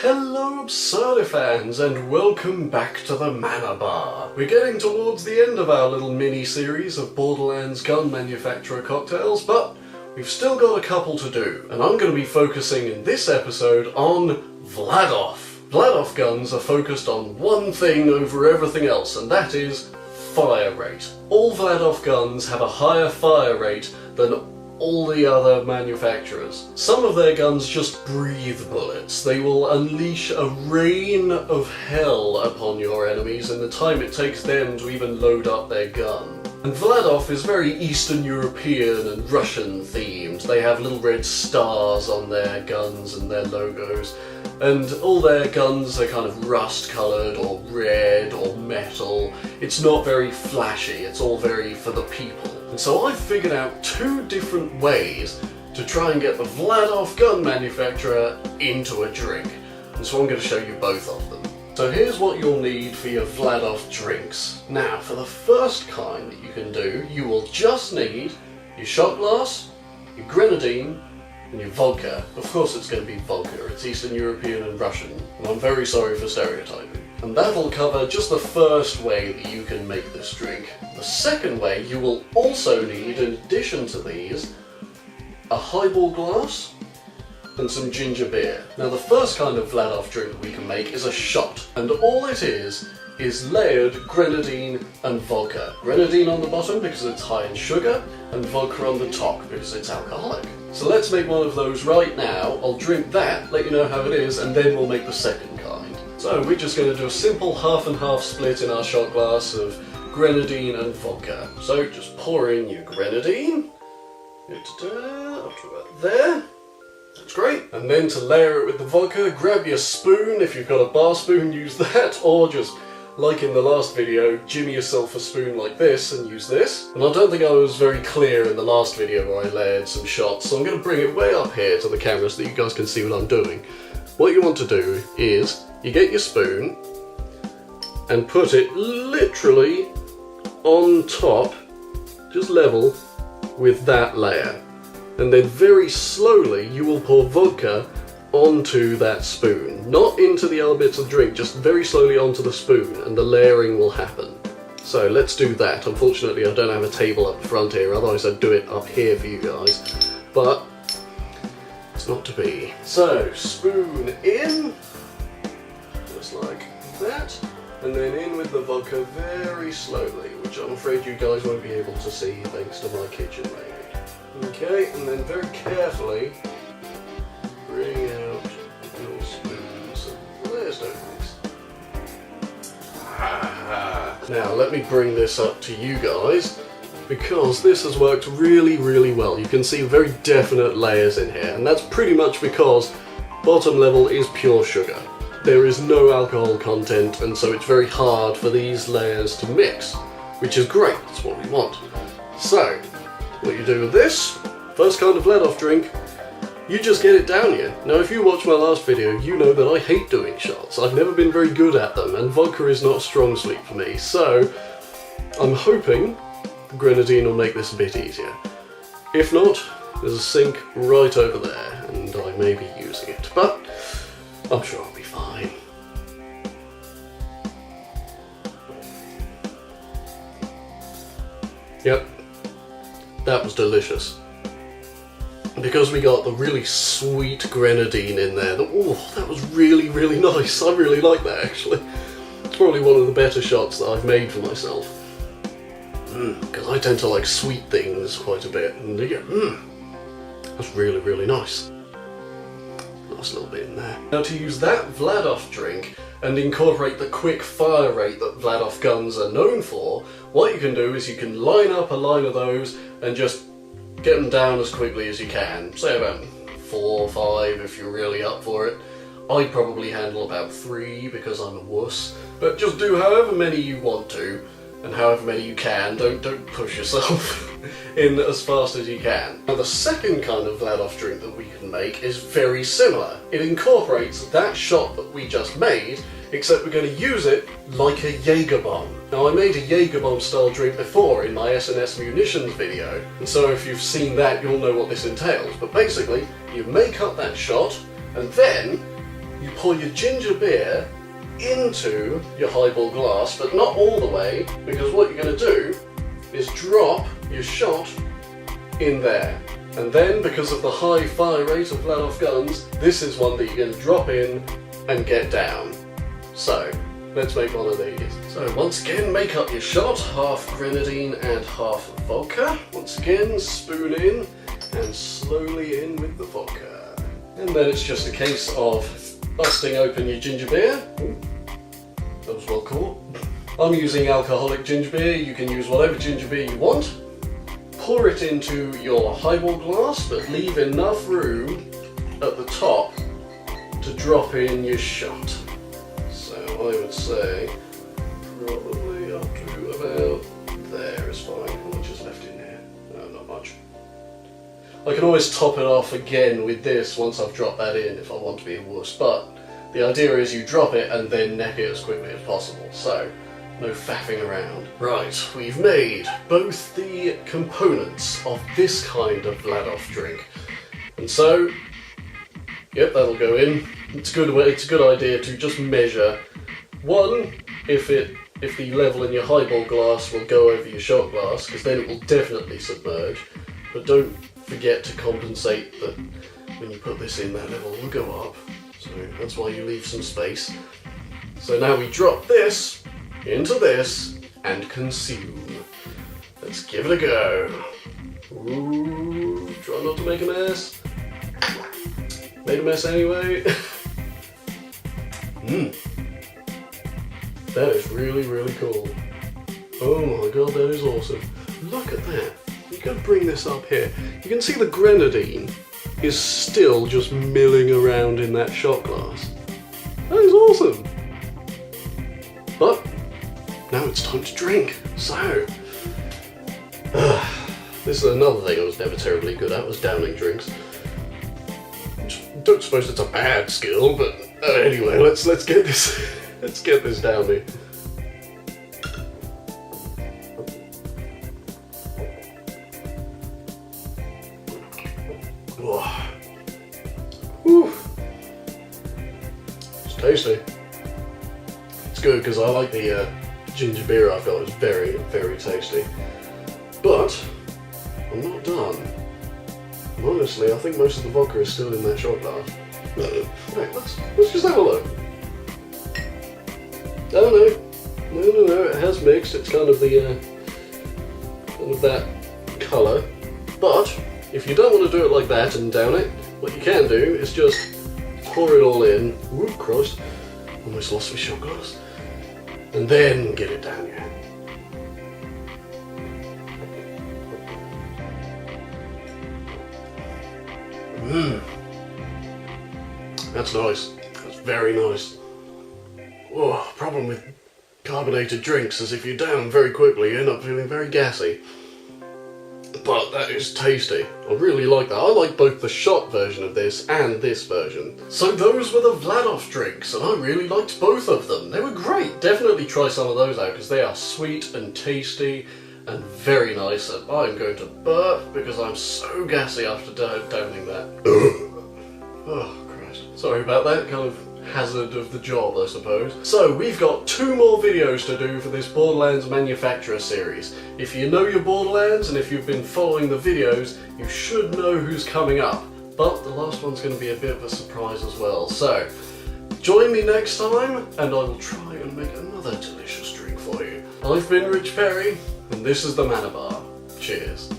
Hello Absurdians and welcome back to the Manor Bar. We're getting towards the end of our little mini-series of Borderlands gun manufacturer cocktails, but we've still got a couple to do, and I'm going to be focusing in this episode on Vladof. Vladof guns are focused on one thing over everything else, and that is fire rate. All Vladof guns have a higher fire rate than all the other manufacturers. Some of their guns just breathe bullets. They will unleash a rain of hell upon your enemies in the time it takes them to even load up their gun. And Vladof is very Eastern European and Russian themed. They have little red stars on their guns and their logos, and all their guns are kind of rust coloured or red or metal. It's not very flashy, it's all very for the people. And so I've figured out two different ways to try and get the Vladof gun manufacturer into a drink. And so I'm going to show you both of them. So here's what you'll need for your Vladof drinks. Now, for the first kind that you can do, you will just need your shot glass, your grenadine, and your vodka. Of course it's going to be vodka, it's Eastern European and Russian, and I'm very sorry for stereotyping. And that'll cover just the first way that you can make this drink. The second way, you will also need, in addition to these, a highball glass and some ginger beer. Now the first kind of Vladof drink that we can make is a shot, and all it is layered grenadine and vodka. Grenadine on the bottom because it's high in sugar, and vodka on the top because it's alcoholic. So let's make one of those right now. I'll drink that, let you know how it is, and then we'll make the second kind. So we're just going to do a simple half and half split in our shot glass of grenadine and vodka. So just pour in your grenadine, up to about there. That's great. And then to layer it with the vodka, grab your spoon. If you've got a bar spoon, use that, or just, like in the last video, jimmy yourself a spoon like this and use this. And I don't think I was very clear in the last video where I layered some shots, so I'm going to bring it way up here to the camera so that you guys can see what I'm doing. What you want to do is, you get your spoon and put it literally on top, just level with that layer. And then very slowly you will pour vodka onto that spoon. Not into the other bits of the drink, just very slowly onto the spoon, and the layering will happen. So let's do that. Unfortunately I don't have a table up front here, otherwise I'd do it up here for you guys. But it's not to be. So spoon in, just like that, and then in with the vodka very slowly, which I'm afraid you guys won't be able to see thanks to my kitchen maybe. Okay, and then very carefully bring out your spoons. There's no mix. Now let me bring this up to you guys, because this has worked really, really well. You can see very definite layers in here, and that's pretty much because bottom level is pure sugar. There is no alcohol content, and so it's very hard for these layers to mix, which is great, that's what we want. So, what you do with this, first kind of Vladof drink, you just get it down here. Now if you watch my last video, you know that I hate doing shots. I've never been very good at them, and vodka is not a strong suit for me, so I'm hoping the grenadine will make this a bit easier. If not, there's a sink right over there, and I may be using it, but I'm sure I'll be fine. Yep. That was delicious. Because we got the really sweet grenadine in there, that was really, really nice. I really like that actually. It's probably one of the better shots that I've made for myself. Because I tend to like sweet things quite a bit, and that's really, really nice. Nice little bit in there. Now to use that Vladof drink and incorporate the quick fire rate that Vladof guns are known for, what you can do is you can line up a line of those and just get them down as quickly as you can. Say about 4 or 5 if you're really up for it. I'd probably handle about 3 because I'm a wuss. But just do however many you want to, and however many you can. Don't push yourself in as fast as you can. Now the second kind of Vladof drink that we can make is very similar. It incorporates that shot that we just made, except we're going to use it like a jagerbomb. Now I made a jagerbomb-style drink before in my S&S munitions video, and so if you've seen that you'll know what this entails. But basically, you make up that shot, and then you pour your ginger beer into your highball glass, but not all the way, because what you're going to do is drop your shot in there. And then, because of the high fire rate of Vladof guns, this is one that you're going to drop in and get down. So, let's make one of these. So once again, make up your shot, half grenadine and half vodka. Once again, spoon in and slowly in with the vodka. And then it's just a case of busting open your ginger beer. Ooh, that was well caught. I'm using alcoholic ginger beer. You can use whatever ginger beer you want. Pour it into your highball glass, but leave enough room at the top to drop in your shot. So I would say probably up to about there is fine. How much is left in here? No, not much. I can always top it off again with this once I've dropped that in if I want to be a wuss, but the idea is you drop it and then neck it as quickly as possible. So no faffing around. Right, we've made both the components of this kind of Vladof drink. And so, yep, that'll go in. It's a good idea to just measure. One, if the level in your highball glass will go over your shot glass, because then it will definitely submerge. But don't forget to compensate that when you put this in, that level will go up. So that's why you leave some space. So now we drop this into this and consume. Let's give it a go. Ooh, try not to make a mess. Made a mess anyway. That is really, really cool. Oh my god, that is awesome. Look at that. You can bring this up here. You can see the grenadine is still just milling around in that shot glass. That is awesome. But now it's time to drink. So, this is another thing I was never terribly good at, was downing drinks. Don't suppose it's a bad skill, but anyway, let's get this let's get this down here. Whew. It's tasty. It's good because I like the ginger beer I felt was very, very tasty. But I'm not done. Honestly, I think most of the vodka is still in that shot glass. Right, let's just have a look. Oh no, it has mixed. It's kind of the kind of that colour. But if you don't want to do it like that and down it, what you can do is just pour it all in. Ooh, Christ! Almost lost my shot glass. And then get it down here. That's nice. That's very nice. Oh, problem with carbonated drinks is if you down them very quickly, you end up feeling very gassy. But that is tasty. I really like that. I like both the shot version of this and this version. So those were the Vladof drinks, and I really liked both of them. They were great. Definitely try some of those out because they are sweet and tasty and very nice. And I'm going to burp because I'm so gassy after downing that. Oh, Christ. Sorry about that. Kind of hazard of the job, I suppose. So we've got 2 more videos to do for this Borderlands Manufacturer series. If you know your Borderlands and if you've been following the videos, you should know who's coming up. But the last one's going to be a bit of a surprise as well. So join me next time and I will try and make another delicious drink for you. I've been Rich Perry and this is the Manor Bar. Cheers.